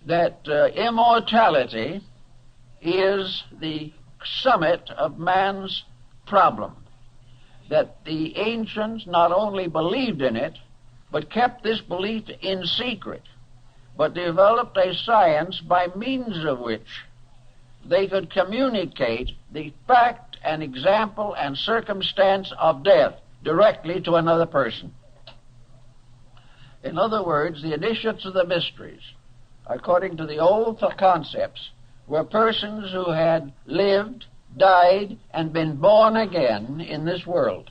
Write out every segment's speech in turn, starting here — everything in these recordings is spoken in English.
that immortality is the summit of man's problem, that the ancients not only believed in it, but kept this belief in secret, but developed a science by means of which they could communicate the fact and example and circumstance of death directly to another person. In other words, the initiates of the mysteries, according to the old concepts, were persons who had lived, died, and been born again in this world.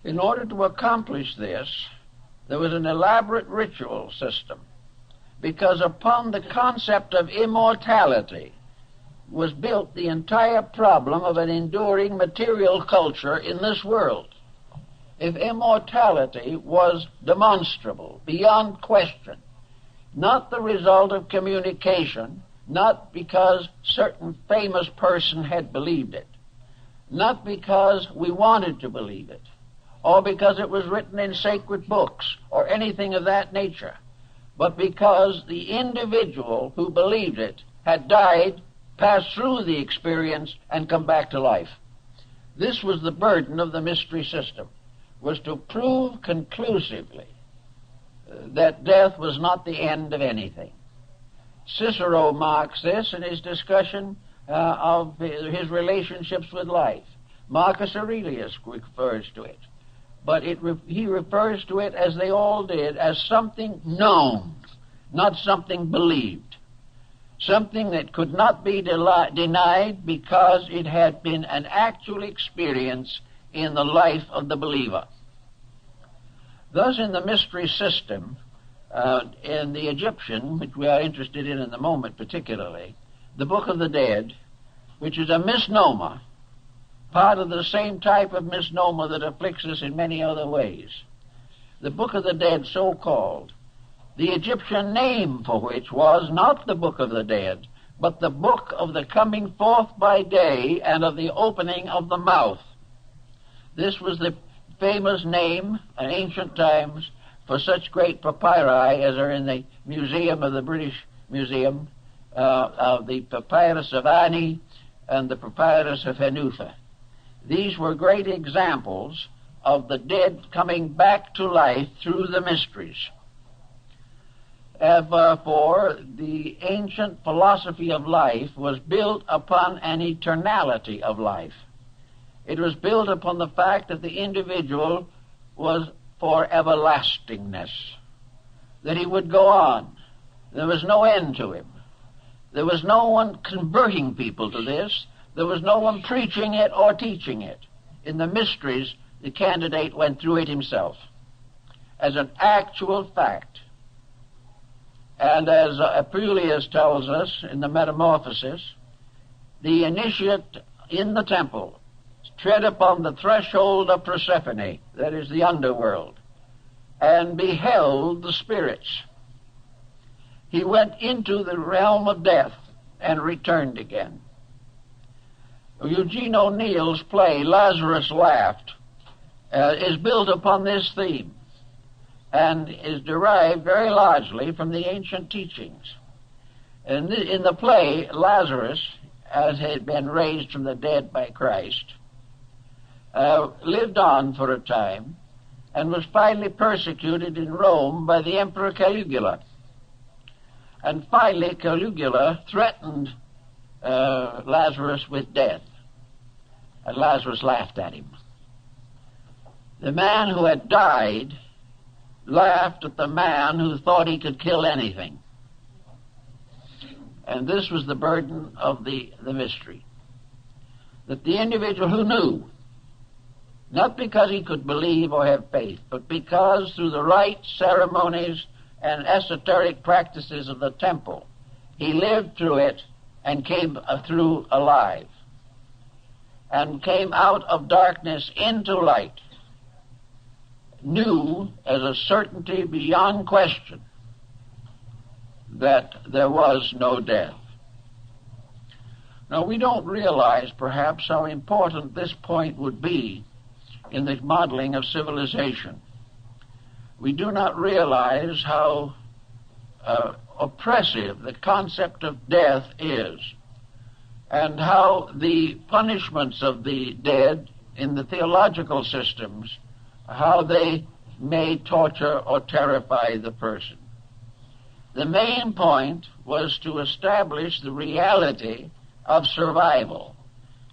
In order to accomplish this, there was an elaborate ritual system, because upon the concept of immortality was built the entire problem of an enduring material culture in this world. If immortality was demonstrable, beyond question, not the result of communication, not because certain famous person had believed it, not because we wanted to believe it, or because it was written in sacred books, or anything of that nature, but because the individual who believed it had died, passed through the experience, and come back to life. This was the burden of the mystery system, was to prove conclusively that death was not the end of anything. Cicero marks this in his discussion of his relationships with life. Marcus Aurelius refers to it. But he refers to it, as they all did, as something known, not something believed. Something that could not be denied because it had been an actual experience in the life of the believer. Thus, in the mystery system, in the Egyptian, which we are interested in the moment particularly, the Book of the Dead, which is a misnomer, part of the same type of misnomer that afflicts us in many other ways. The Book of the Dead, so called, the Egyptian name for which was not the Book of the Dead, but the Book of the Coming Forth by Day and of the Opening of the Mouth. This was the famous name in ancient times for such great papyri as are in the Museum of the British Museum, of the Papyrus of Ani and the Papyrus of Hanufa. These were great examples of the dead coming back to life through the mysteries. Therefore, the ancient philosophy of life was built upon an eternality of life. It was built upon the fact that the individual was for everlastingness, that he would go on. There was no end to him. There was no one converting people to this. There was no one preaching it or teaching it. In the mysteries, the candidate went through it himself as an actual fact. And as Apuleius tells us in the Metamorphosis, the initiate in the temple tread upon the threshold of Persephone, that is the underworld, and beheld the spirits. He went into the realm of death and returned again. Eugene O'Neill's play, Lazarus Laughed, is built upon this theme and is derived very largely from the ancient teachings. And in the play, Lazarus, as had been raised from the dead by Christ, lived on for a time and was finally persecuted in Rome by the Emperor Caligula. And finally, Caligula threatened Lazarus with death, and Lazarus laughed at him. The man who had died laughed at the man who thought he could kill anything. And this was the burden of the mystery. That the individual who knew, not because he could believe or have faith, but because through the rites, ceremonies, and esoteric practices of the temple, he lived through it and came through alive, and came out of darkness into light, knew as a certainty beyond question that there was no death. Now, we don't realize, perhaps, how important this point would be in the modeling of civilization. We do not realize how oppressive the concept of death is, and how the punishments of the dead in the theological systems, how they may torture or terrify the person. The main point was to establish the reality of survival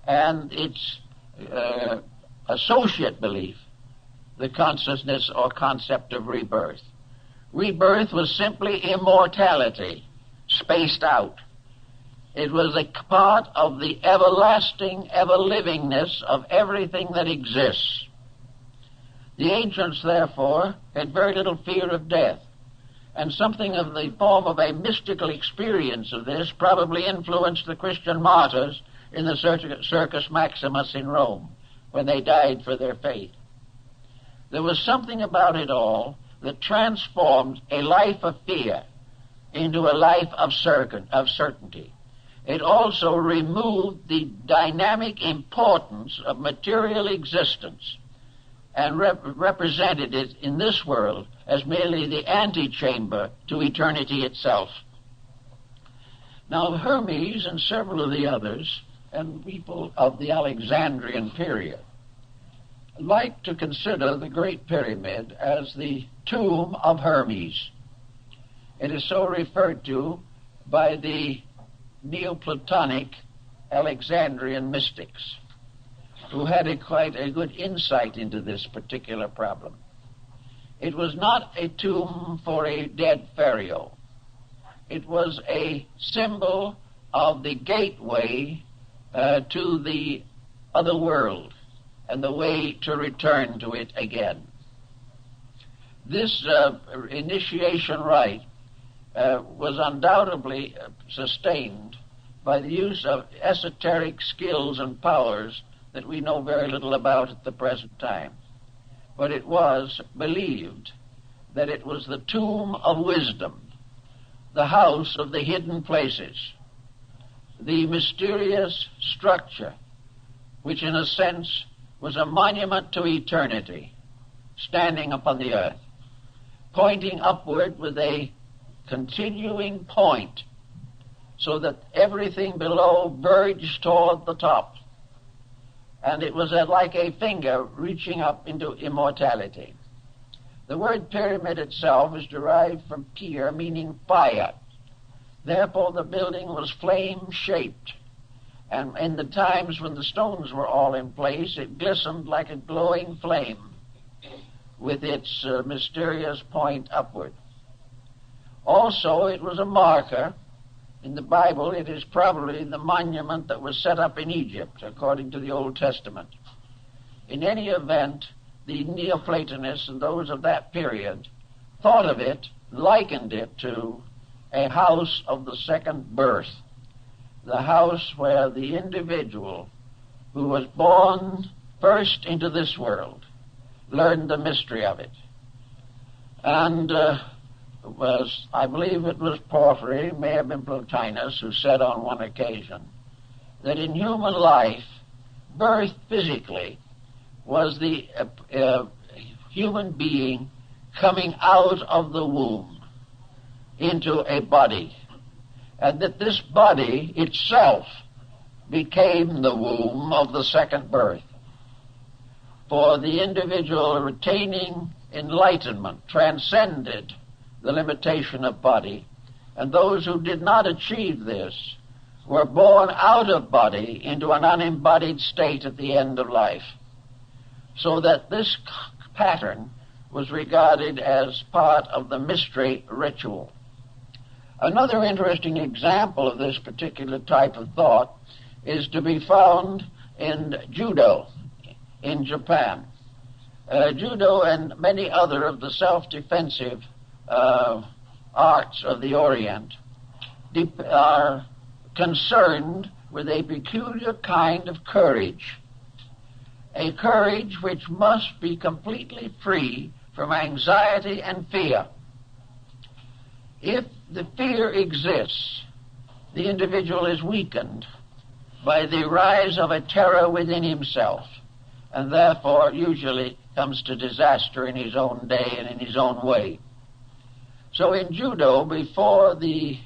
and its associate belief, the consciousness or concept of rebirth. Rebirth was simply immortality, spaced out. It was a part of the everlasting, ever-livingness of everything that exists. The ancients, therefore, had very little fear of death, and something of the form of a mystical experience of this probably influenced the Christian martyrs in the Circus Maximus in Rome, when they died for their faith. There was something about it all that transformed a life of fear into a life of certainty. It also removed the dynamic importance of material existence and represented it in this world as merely the antechamber to eternity itself. Now, Hermes and several of the others, and people of the Alexandrian period, like to consider the Great Pyramid as the tomb of Hermes. It is so referred to by the Neoplatonic Alexandrian mystics, who had quite a good insight into this particular problem. It was not a tomb for a dead pharaoh. It was a symbol of the gateway to the other world and the way to return to it again. This initiation rite was undoubtedly sustained by the use of esoteric skills and powers that we know very little about at the present time. But it was believed that it was the tomb of wisdom, the house of the hidden places, the mysterious structure, which in a sense was a monument to eternity, standing upon the earth, pointing upward with a continuing point, so that everything below verged toward the top. And it was like a finger reaching up into immortality. The word pyramid itself is derived from pyr, meaning fire. Therefore, the building was flame-shaped. And in the times when the stones were all in place, it glistened like a glowing flame with its mysterious point upward. Also, it was a marker. In the Bible, it is probably the monument that was set up in Egypt, according to the Old Testament. In any event, the Neoplatonists and those of that period thought of it, likened it to a house of the second birth, the house where the individual who was born first into this world learned the mystery of it. And I believe it was Porphyry, may have been Plotinus, who said on one occasion that in human life, birth physically was the human being coming out of the womb into a body, and that this body itself became the womb of the second birth. For the individual retaining enlightenment transcended the limitation of body, and those who did not achieve this were born out of body into an unembodied state at the end of life. So that this pattern was regarded as part of the mystery ritual. Another interesting example of this particular type of thought is to be found in judo in Japan. Judo and many other of the self-defensive arts of the Orient are concerned with a peculiar kind of courage, a courage which must be completely free from anxiety and fear. If the fear exists, the individual is weakened by the rise of a terror within himself, and therefore usually comes to disaster in his own day and in his own way. So in judo, before the